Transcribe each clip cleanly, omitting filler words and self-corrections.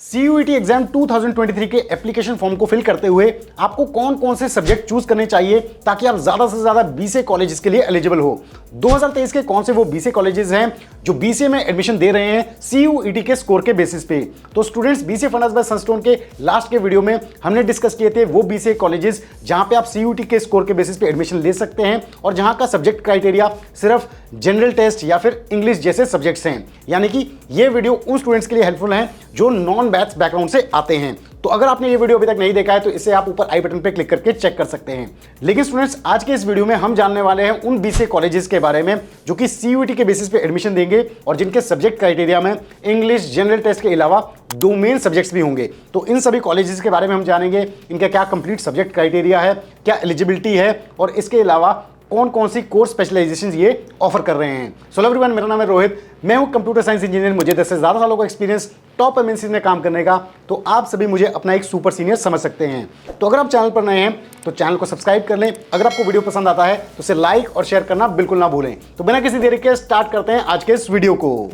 CUET exam 2023 के application form को fill करते हुए आपको कौन कौन से सब्जेक्ट चूज करने चाहिए ताकि आप ज्यादा से ज्यादा बीसीए कॉलेजेस के लिए एलिजिबल हो। 2023 के कौन से वो बीसीए कॉलेजेस हैं जो बीसीए में एडमिशन दे रहे हैं CUET के स्कोर के बेसिस पे। तो students, BCA fundas bye Sunstone के लास्ट के वीडियो में हमने डिस्कस किए थे वो बीसीए कॉलेजेस जहां पे आप CUET के स्कोर के बेसिस पे एडमिशन ले सकते हैं और जहां का सब्जेक्ट क्राइटेरिया सिर्फ जनरल टेस्ट या फिर इंग्लिश जैसे सब्जेक्ट्स हैं। यानी कि ये वीडियो उन स्टूडेंट्स के लिए हेल्पफुल है जो नॉन बैच बैकग्राउंड से आते हैं। तो अगर आपने ये वीडियो अभी तक नहीं देखा है तो इसे आप ऊपर आई बटन पे क्लिक करके चेक कर सकते हैं। लेकिन स्टूडेंट्स, आज के इस वीडियो में हम जानने वाले हैं उन बीसीए कॉलेजेस के बारे में जो कि CUET के बेसिस पे एडमिशन देंगे और जिनके सब्जेक्ट क्राइटेरिया में इंग्लिश जनरल टेस्ट के अलावा दो मेन सब्जेक्ट्स भी होंगे। तो इन सभी कॉलेजेस के बारे में हम जानेंगे, इनका क्या कंप्लीट सब्जेक्ट क्राइटेरिया है, क्या एलिजिबिलिटी है और इसके अलावा कौन कौन सी कोर्स स्पेशलाइजेशन ये ऑफर कर रहे हैं। सो हेलो एवरीवन, मेरा नाम है रोहित, मैं हूं कंप्यूटर साइंस इंजीनियर। मुझे 10 से ज़्यादा सालों का एक्सपीरियंस टॉप एमएनसी में काम करने का, तो आप सभी मुझे अपना एक सुपर सीनियर समझ सकते हैं। तो अगर आप चैनल पर नए हैं तो चैनल को सब्सक्राइब कर लें। अगर आपको वीडियो पसंद आता है तो उसे लाइक और शेयर करना बिल्कुल ना भूलें। तो बिना किसी देरी के स्टार्ट करते हैं आज के इस वीडियो को।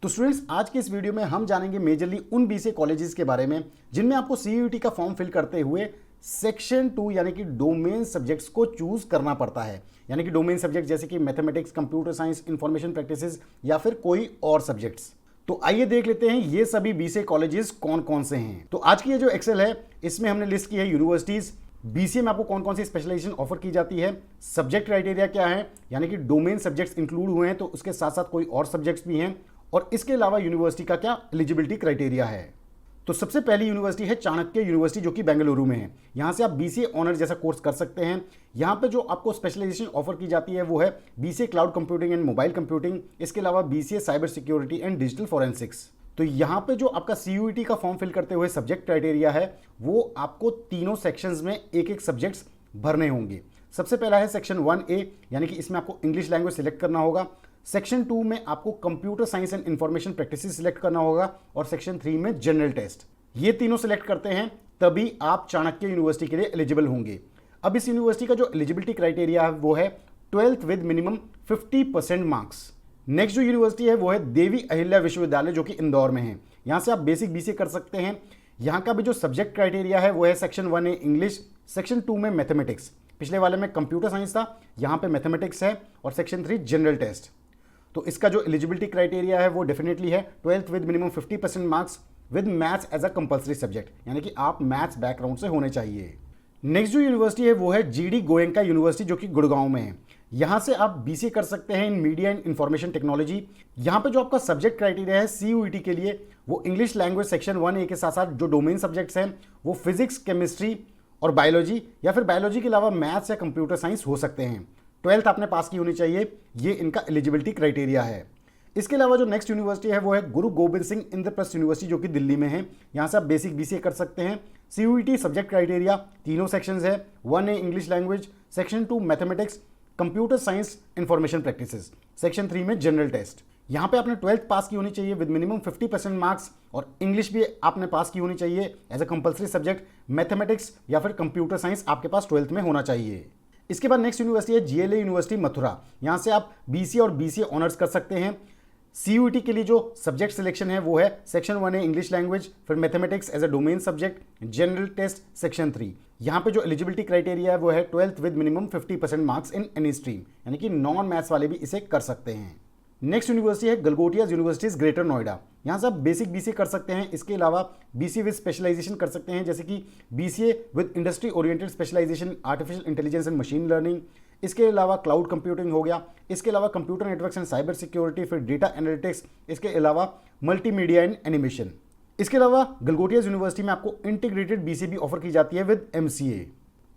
तो स्टूडेंट्स, आज के इस वीडियो में हम जानेंगे मेजरली उन बीसीए कॉलेजेस के बारे में जिनमें आपको CUET का फॉर्म फिल करते हुए सेक्शन 2 यानी कि डोमेन सब्जेक्ट्स को चूज करना पड़ता है। यानी कि डोमेन सब्जेक्ट जैसे कि mathematics, computer science, information practices या फिर कोई और सब्जेक्ट्स। तो आइए देख लेते हैं ये सभी बीसीए कॉलेजेस कौन कौन से हैं। तो आज की ये जो एक्सेल है इसमें हमने लिस्ट की है यूनिवर्सिटीज, बीसीए में आपको कौन कौन सी स्पेशलाइजेशन ऑफर की जाती है, सब्जेक्ट क्राइटेरिया क्या है, यानी कि डोमेन सब्जेक्ट्स इंक्लूड हुए हैं तो उसके साथ साथ कोई और सब्जेक्ट्स भी हैं, और इसके अलावा यूनिवर्सिटी का क्या एलिजिबिलिटी क्राइटेरिया है। तो सबसे पहली यूनिवर्सिटी है चाणक्य यूनिवर्सिटी जो कि बेंगलुरु में है। यहाँ से आप बीसीए ऑनर जैसा कोर्स कर सकते हैं। यहाँ पे जो आपको स्पेशलाइजेशन ऑफर की जाती है वो है BCA cloud computing and mobile computing, इसके अलावा BCA cyber security and digital forensics. तो यहाँ पे जो आपका CUET का फॉर्म फिल करते हुए सब्जेक्ट क्राइटेरिया है वो आपको तीनों सेक्शंस में एक एक सब्जेक्ट्स भरने होंगे। सबसे पहला है सेक्शन 1A, यानी कि इसमें आपको इंग्लिश लैंग्वेज सिलेक्ट करना होगा। सेक्शन 2 में आपको computer science and information practices select करना होगा और सेक्शन 3 में जनरल टेस्ट। ये तीनों सिलेक्ट करते हैं तभी आप चाणक्य यूनिवर्सिटी के लिए एलिजिबल होंगे। अब इस यूनिवर्सिटी का जो एलिजिबिलिटी क्राइटेरिया है वो है 12th with minimum 50% marks. Next जो यूनिवर्सिटी है वो है देवी अहिल्या विश्वविद्यालय जो कि इंदौर में है। यहाँ से आप बेसिक बीसीए कर सकते हैं। यहाँ का भी जो सब्जेक्ट क्राइटेरिया है वो है सेक्शन 1A इंग्लिश, सेक्शन 2 में मैथमेटिक्स, पिछले वाले में कंप्यूटर साइंस था, यहाँ पे मैथमेटिक्स है, और सेक्शन 3 जनरल टेस्ट। तो इसका जो एलिजिबिलिटी क्राइटेरिया है वो डेफिनेटली है 12th with minimum 50% marks with maths as a compulsory subject, यानी कि आप मैथ्स बैकग्राउंड से होने चाहिए। नेक्स्ट जो यूनिवर्सिटी है वो है GD गोयनका यूनिवर्सिटी जो कि गुड़गांव में है। यहाँ से आप बीसीए कर सकते हैं इन मीडिया एंड इंफॉर्मेशन टेक्नोलॉजी। यहाँ पे जो आपका सब्जेक्ट क्राइटेरिया है CUET के लिए वो इंग्लिश लैंग्वेज सेक्शन 1A के साथ साथ जो डोमेन सब्जेक्ट्स हैं वो फिजिक्स, केमिस्ट्री और बायोलॉजी, या फिर बायोलॉजी के अलावा मैथ्स या कंप्यूटर साइंस हो सकते हैं। 12th आपने पास की होनी चाहिए, ये इनका एलिजिबिलिटी क्राइटेरिया है। इसके अलावा जो नेक्स्ट यूनिवर्सिटी है वो है गुरु गोबिंद सिंह इंद्रप्रस्थ यूनिवर्सिटी जो कि दिल्ली में है। यहाँ से आप बेसिक बीसीए कर सकते हैं। CUET सब्जेक्ट क्राइटेरिया तीनों सेक्शंस है, 1A English language, section 2 mathematics, computer science, information practices, section 3 में जनरल टेस्ट। यहाँ पे आपने 12th पास की होनी चाहिए विद मिनिमम 50% मार्क्स, और इंग्लिश भी आपने पास की होनी चाहिए as a compulsory subject. Mathematics या फिर कंप्यूटर साइंस आपके पास 12th में होना चाहिए। इसके बाद नेक्स्ट यूनिवर्सिटी है GLA यूनिवर्सिटी मथुरा। यहाँ से आप बीसीए और बीसीए ऑनर्स कर सकते हैं। CUET के लिए जो सब्जेक्ट सिलेक्शन है वो है सेक्शन 1A इंग्लिश लैंग्वेज, फिर mathematics as a domain subject, general test section 3। यहाँ पे जो एलिजिबिलिटी क्राइटेरिया है वो है 12th with minimum 50% marks in any stream, यानी कि नॉन मैथ्स वाले भी इसे कर सकते हैं। नेक्स्ट यूनिवर्सिटी है गलगोटिया यूनिवर्सिटीज ग्रेटर नोएडा। यहाँ से आप बेसिक बीसीए कर सकते हैं। इसके अलावा बीसीए विद स्पेशलाइजेशन कर सकते हैं, जैसे कि BCA with industry oriented specialisation artificial intelligence and machine learning, इसके अलावा क्लाउड कंप्यूटिंग हो गया, इसके अलावा computer networks and cyber security, फिर डेटा एनालिटिक्स, इसके अलावा मल्टीमीडिया एंड एनिमेशन। इसके अलावा गलगोटिया यूनिवर्सिटी में आपको इंटीग्रेटेड बीसीए भी ऑफर की जाती है विद MCA।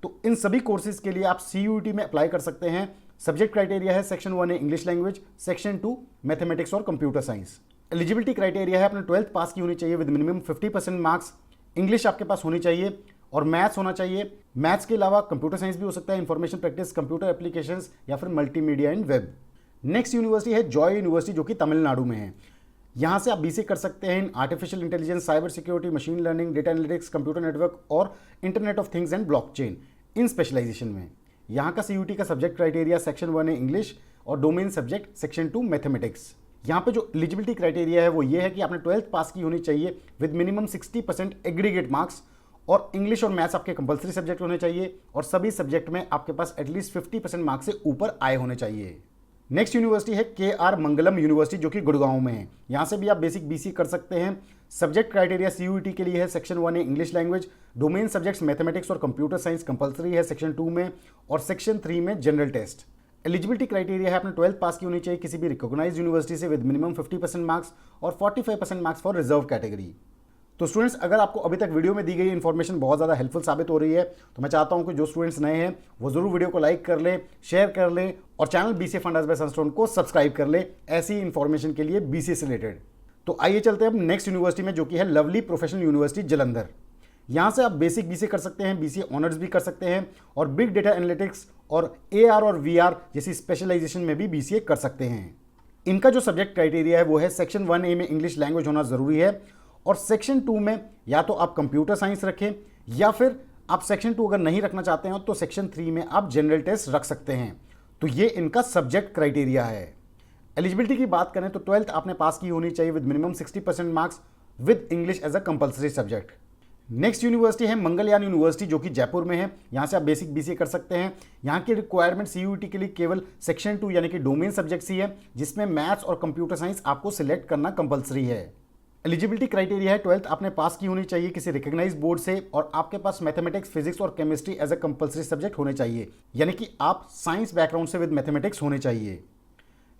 तो इन सभी कोर्सेज के लिए आप CUET में अप्लाई कर सकते हैं। सब्जेक्ट क्राइटेरिया है section 1A English language, section 2 mathematics और कंप्यूटर साइंस। एलिजिबिलिटी क्राइटेरिया है अपने 12th पास की होनी चाहिए विद मिनिमम 50% मार्क्स, इंग्लिश आपके पास होनी चाहिए और मैथ्स होना चाहिए। मैथ्स के अलावा कंप्यूटर साइंस भी हो सकता है, इंफॉर्मेशन प्रैक्टिस, कंप्यूटर एप्लीकेशंस या फिर multimedia and web. Next university है जॉय यूनिवर्सिटी जो कि तमिलनाडु में है। यहाँ से आप बीसीए कर सकते हैं in artificial intelligence, cyber security, machine learning, data analytics, computer network और internet of things and blockchain, in specialization में। यहाँ का CUET का subject criteria section 1A English और डोमेन सब्जेक्ट सेक्शन 2 मैथमेटिक्स। यहाँ पे जो एलिजिबिलिटी क्राइटेरिया है वो ये है कि आपने 12th पास की होनी चाहिए विद मिनिमम 60% एग्रीगेट मार्क्स, और इंग्लिश और मैथ्स आपके कंपलसरी सब्जेक्ट होने चाहिए, और सभी सब्जेक्ट में आपके पास एटलीस्ट 50% मार्क्स से ऊपर आए होने चाहिए। नेक्स्ट यूनिवर्सिटी है KR मंगलम यूनिवर्सिटी, जो कि गुड़गांव में है। यहाँ से भी आप बेसिक BC कर सकते हैं। सब्जेक्ट क्राइटेरिया CUET के लिए है section 1A English language, domain subjects mathematics और कंप्यूटर साइंस कंपलसरी है सेक्शन 2 में, और सेक्शन 3 में जनरल टेस्ट। एलिजिबिलिटी क्राइटेरिया है आपने 12th पास की होनी चाहिए किसी भी रिकॉग्नाइज्ड यूनिवर्सिटी से विद मिनिमम 50% मार्क्स और 45% मार्क्स फॉर रिजर्व कैटेगरी। तो स्टूडेंट्स, अगर आपको अभी तक वीडियो में दी गई इन्फॉर्मेशन बहुत ज़्यादा हेल्पफुल साबित हो रही है तो मैं चाहता हूं कि जो स्टूडेंट्स नए हैं वो जरूर वीडियो को लाइक कर लें, शेयर कर लें, और channel BCA fundas bye Sunstone को सब्सक्राइब कर लें ऐसी इन्फॉर्मेशन के लिए BCA से रिलेटेड। तो आइए चलते हैं अब नेक्स्ट यूनिवर्सिटी में, जो कि है लवली प्रोफेशनल यूनिवर्सिटी जलंधर। यहाँ से आप बेसिक BCA कर सकते हैं, BCA ऑनर्स भी कर सकते हैं, और बिग डेटा एनालिटिक्स और AR और VR जैसी स्पेशलाइजेशन में भी BCA कर सकते हैं। इनका जो सब्जेक्ट क्राइटेरिया है वो है सेक्शन 1A में इंग्लिश लैंग्वेज होना जरूरी है, और सेक्शन 2 में या तो आप कंप्यूटर साइंस रखें, या फिर आप सेक्शन 2 अगर नहीं रखना चाहते हैं तो सेक्शन 3 में आप जनरल टेस्ट रख सकते हैं। तो ये इनका सब्जेक्ट क्राइटेरिया है। एलिजिबिलिटी की बात करें तो 12th आपने पास की होनी चाहिए with minimum 60% marks with English as a compulsory subject. Next university है मंगलयान यूनिवर्सिटी, जो कि जयपुर में है। यहाँ से आप बेसिक BCA कर सकते हैं। यहाँ की रिक्वायरमेंट CUET के लिए केवल सेक्शन 2 यानी कि डोमेन सब्जेक्ट्स ही है, जिसमें मैथ्स और कंप्यूटर साइंस आपको सिलेक्ट करना कंपलसरी है। एलिजिबिलिटी क्राइटेरिया है 12th आपने पास की होनी चाहिए किसी रिकॉग्नाइज्ड बोर्ड से, और आपके पास मैथमेटिक्स, फिजिक्स और chemistry as a compulsory subject होने चाहिए, यानी कि आप साइंस बैकग्राउंड से विद मैथमेटिक्स होने चाहिए।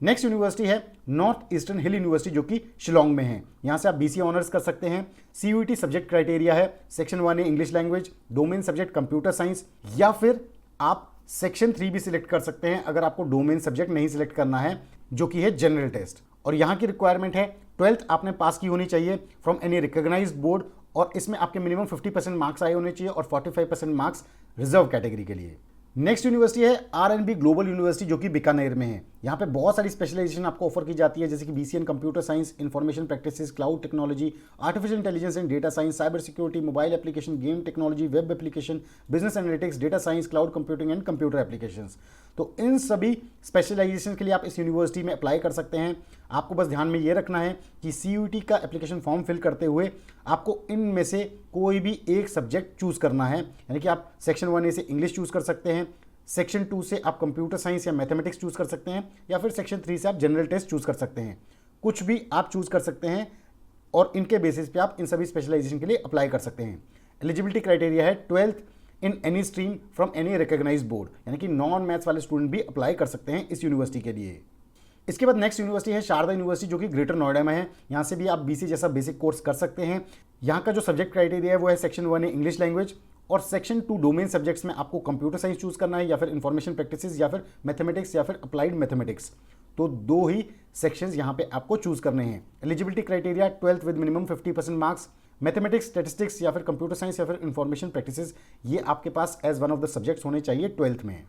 नेक्स्ट यूनिवर्सिटी है नॉर्थ ईस्टर्न हिल यूनिवर्सिटी, जो कि शिलोंग में है। यहाँ से आप BCA ऑनर्स कर सकते हैं। CUET सब्जेक्ट क्राइटेरिया है section 1A English language, domain subject computer science, या फिर आप सेक्शन 3 भी सिलेक्ट कर सकते हैं अगर आपको डोमेन सब्जेक्ट नहीं सिलेक्ट करना है, जो कि है जनरल टेस्ट। और यहाँ की रिक्वायरमेंट है 12th आपने पास की होनी चाहिए फ्रॉम एनी रिकॉग्नाइज्ड बोर्ड, और इसमें आपके मिनिमम 50% मार्क्स आए होने चाहिए और 45% मार्क्स रिजर्व कैटेगरी के लिए। नेक्स्ट यूनिवर्सिटी है RNB ग्लोबल यूनिवर्सिटी, जो कि बीकानेर में है। यहाँ पे बहुत सारी स्पेशलाइजेशन आपको ऑफर की जाती है, जैसे कि BCA in computer science, information practices, cloud technology, artificial intelligence and data science, cyber security, mobile application, game technology, web application, business analytics, data science, cloud computing and computer applications. तो इन सभी specialisation के लिए आप इस university में apply कर सकते हैं। आपको बस ध्यान में ये रखना है कि CUET का एप्लीकेशन फॉर्म फिल करते हुए आपको इनमें से कोई भी एक सब्जेक्ट चूज करना है, यानी कि आप सेक्शन 1A से इंग्लिश चूज कर सकते हैं, सेक्शन 2 से आप कंप्यूटर साइंस या मैथमेटिक्स चूज कर सकते हैं, या फिर सेक्शन 3 से आप जनरल टेस्ट चूज कर सकते हैं। कुछ भी आप चूज कर सकते हैं, और इनके बेसिस पे आप इन सभी स्पेशलाइजेशन के लिए अप्लाई कर सकते हैं। एलिजिबिलिटी क्राइटेरिया है 12th in any stream from any recognised board, यानी कि नॉन मैथ्स वाले स्टूडेंट भी अप्लाई कर सकते हैं इस यूनिवर्सिटी के लिए। इसके बाद नेक्स्ट यूनिवर्सिटी है शारदा यूनिवर्सिटी, जो कि ग्रेटर नोएडा में है। यहाँ से भी आप BCA जैसा बेसिक कोर्स कर सकते हैं। यहाँ का जो सब्जेक्ट क्राइटेरिया है वो है सेक्शन 1A इंग्लिश लैंग्वेज, और सेक्शन 2 डोमेन सब्जेक्ट्स में आपको कंप्यूटर साइंस चूज करना है, या फिर इंफॉर्मेशन प्रैक्टिसेस, या फिर मैथमेटिक्स, या फिर अप्लाइड मैथमेटिक्स। तो 2 ही सेक्शंस यहाँ पे आपको चूज करने हैं। Eligibility criteria 12th with minimum 50% marks, mathematics, statistics, या फिर कंप्यूटर साइंस, या फिर इंफॉर्मेशन प्रैक्टिसेस, ये आपके पास as one of the subjects होने चाहिए 12th में।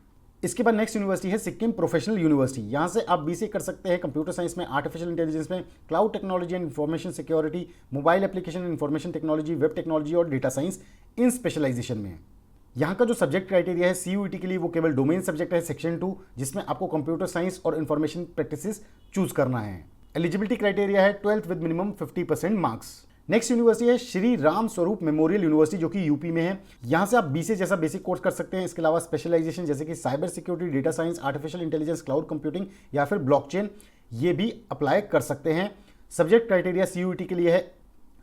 इसके बाद नेक्स्ट यूनिवर्सिटी है सिक्किम प्रोफेशनल यूनिवर्सिटी। यहाँ से आप BCA कर सकते हैं कंप्यूटर साइंस में, आर्टिफिशियल इंटेलिजेंस में, cloud technology and information security, mobile application and information technology, web technology और डेटा साइंस, इन स्पेशलाइजेशन में। यहाँ का जो सब्जेक्ट क्राइटेरिया है CUET के लिए वो केवल डोमेन सब्जेक्ट है सेक्शन 2, जिसमें आपको कंप्यूटर साइंस और इंफॉर्मेशन प्रैक्टिसेस चूज करना है। एलिजिबिलिटी क्राइटेरिया है 12th with minimum 50% marks. Next university है श्री राम स्वरूप मेमोरियल यूनिवर्सिटी, जो कि यूपी में है। यहाँ से आप BCA जैसा बेसिक कोर्स कर सकते हैं। इसके अलावा स्पेशलाइजेशन जैसे कि cyber security, data science, artificial intelligence, cloud computing, या फिर ब्लॉकचेन, ये भी अप्लाई कर सकते हैं। सब्जेक्ट क्राइटेरिया CUET के लिए है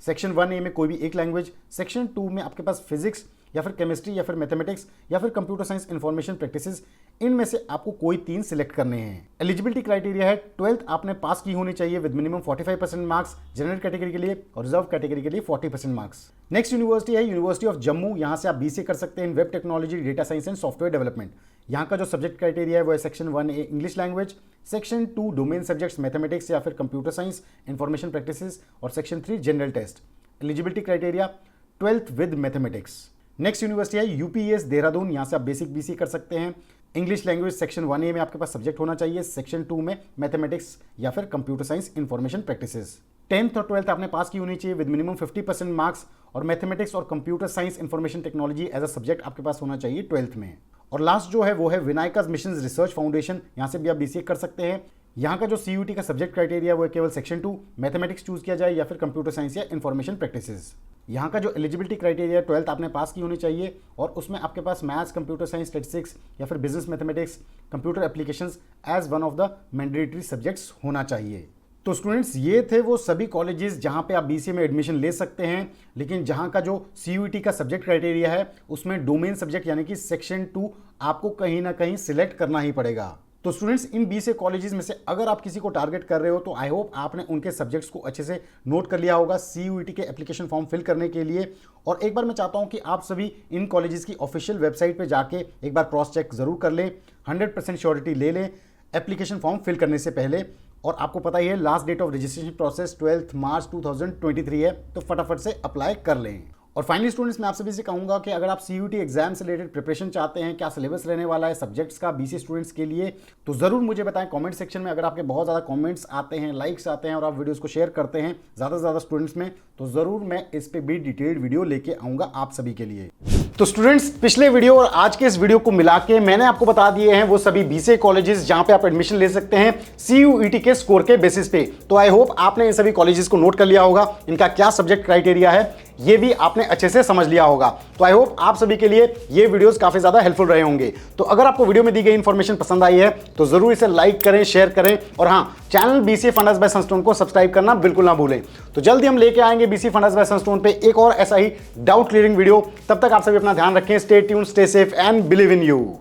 सेक्शन 1A में कोई भी एक लैंग्वेज, सेक्शन 2 में आपके पास फिजिक्स, या फिर केमिस्ट्री, या फिर मैथमेटिक्स, या फिर कंप्यूटर साइंस, इंफॉर्मेशन प्रैक्टिसेस, इनमें से आपको कोई 3 सिलेक्ट करने हैं। एलिजिबिलिटी क्राइटेरिया है 12th आपने पास की होनी चाहिए with minimum 45% marks general category के लिए, और रिजर्व कैटेगरी के लिए 40% मार्क्स। नेक्स्ट यूनिवर्सिटी है यूनिवर्सिटी ऑफ जम्मू। यहाँ से आप BCA कर सकते हैं in web technology, data science and software development. यहाँ का जो सब्जेक्ट क्राइटेरिया है वो है section 1A English language, section 2 domain subjects mathematics या फिर कंप्यूटर साइंस, इंफॉर्मेशन प्रैक्टिसेस, और section 3 general test. Eligibility criteria 12th with mathematics. Next university है UPES देहरादून। यहाँ से आप बेसिक BCA कर सकते हैं। इंग्लिश लैंग्वेज सेक्शन 1A में आपके पास सब्जेक्ट होना चाहिए, सेक्शन 2 में मैथमेटिक्स या फिर computer science, information practices. 10th और 12th आपने पास की होनी चाहिए विद मिनिमम 50% मार्क्स, और मैथमेटिक्स और computer science, information technology as a subject आपके पास होना चाहिए 12th में। और लास्ट जो है वो है विनायकास मिशन रिसर्च फाउंडेशन। यहाँ से भी आप BCA कर सकते हैं। यहाँ का जो CUET का सब्जेक्ट क्राइटेरिया वो है केवल सेक्शन 2 मैथमेटिक्स चूज किया जाए या फिर कंप्यूटर साइंस या इन्फॉर्मेशन प्रैक्टिसेस। यहाँ का जो एलिजिबिलिटी क्राइटेरिया 12th आपने पास की होनी चाहिए और उसमें आपके पास मैथ्स, कंप्यूटर साइंस, स्टैटिस्टिक्स या फिर business mathematics, computer applications as one of the mandatory subjects होना चाहिए। तो स्टूडेंट्स ये थे वो सभी कॉलेजेस जहाँ पे आप BCA में एडमिशन ले सकते हैं, लेकिन जहाँ का जो CUET का सब्जेक्ट क्राइटेरिया है उसमें डोमेन सब्जेक्ट यानी कि सेक्शन 2 आपको कहीं ना कहीं सिलेक्ट करना ही पड़ेगा। तो स्टूडेंट्स इन BCA कॉलेजेस में से अगर आप किसी को टारगेट कर रहे हो तो आई होप आपने उनके सब्जेक्ट्स को अच्छे से नोट कर लिया होगा CUET के एप्लीकेशन फॉर्म फिल करने के लिए। और एक बार मैं चाहता हूं कि आप सभी इन कॉलेजेस की ऑफिशियल वेबसाइट पे जाके एक बार क्रॉस चेक जरूर कर लें, 100% श्योरिटी ले लें एप्लीकेशन फॉर्म फिल करने से पहले। और आपको पता ही है last date of registration process 12 March 2023 है, तो फटाफट से अप्लाई कर लें। और फाइनली स्टूडेंट्स मैं आप सभी से कहूंगा कि अगर आप CUET एग्जाम से रिलेटेड प्रिपरेशन चाहते हैं, क्या सिलेबस रहने वाला है सब्जेक्ट्स का BCA स्टूडेंट्स के लिए, तो जरूर मुझे बताएं कमेंट सेक्शन में। अगर आपके बहुत ज़्यादा कमेंट्स आते हैं, लाइक्स आते हैं और आप वीडियोस को शेयर करते हैं ज़्यादा से ज़्यादा स्टूडेंट्स में, तो ज़रूर मैं इस पर भी डिटेल्ड वीडियो लेके आऊँगा आप सभी के लिए। तो स्टूडेंट्स पिछले वीडियो और आज के इस वीडियो को मिला के मैंने आपको बता दिए हैं वो सभी BCA कॉलेजेस जहां पे आप एडमिशन ले सकते हैं CUET के स्कोर के बेसिस पे। तो आई होप आपने इन सभी कॉलेजेस को नोट कर लिया होगा, इनका क्या सब्जेक्ट क्राइटेरिया है ये भी आपने अच्छे से समझ लिया होगा। तो आई होप आप सभी के लिए ये वीडियोस काफी ज्यादा हेल्पफुल रहे होंगे। तो अगर आपको वीडियो में दी गई इंफॉर्मेशन पसंद आई है तो जरूर इसे लाइक करें, शेयर करें और हाँ, channel BCA fundas bye Sunstone को सब्सक्राइब करना बिल्कुल ना भूलें। तो जल्दी हम लेके आएंगे BCA फंडास बाय सनस्टोन पे एक और ऐसा ही डाउट क्लियरिंग वीडियो। तब तक आप सभी अपना ध्यान रखें। Stay tuned, stay safe and believe in you.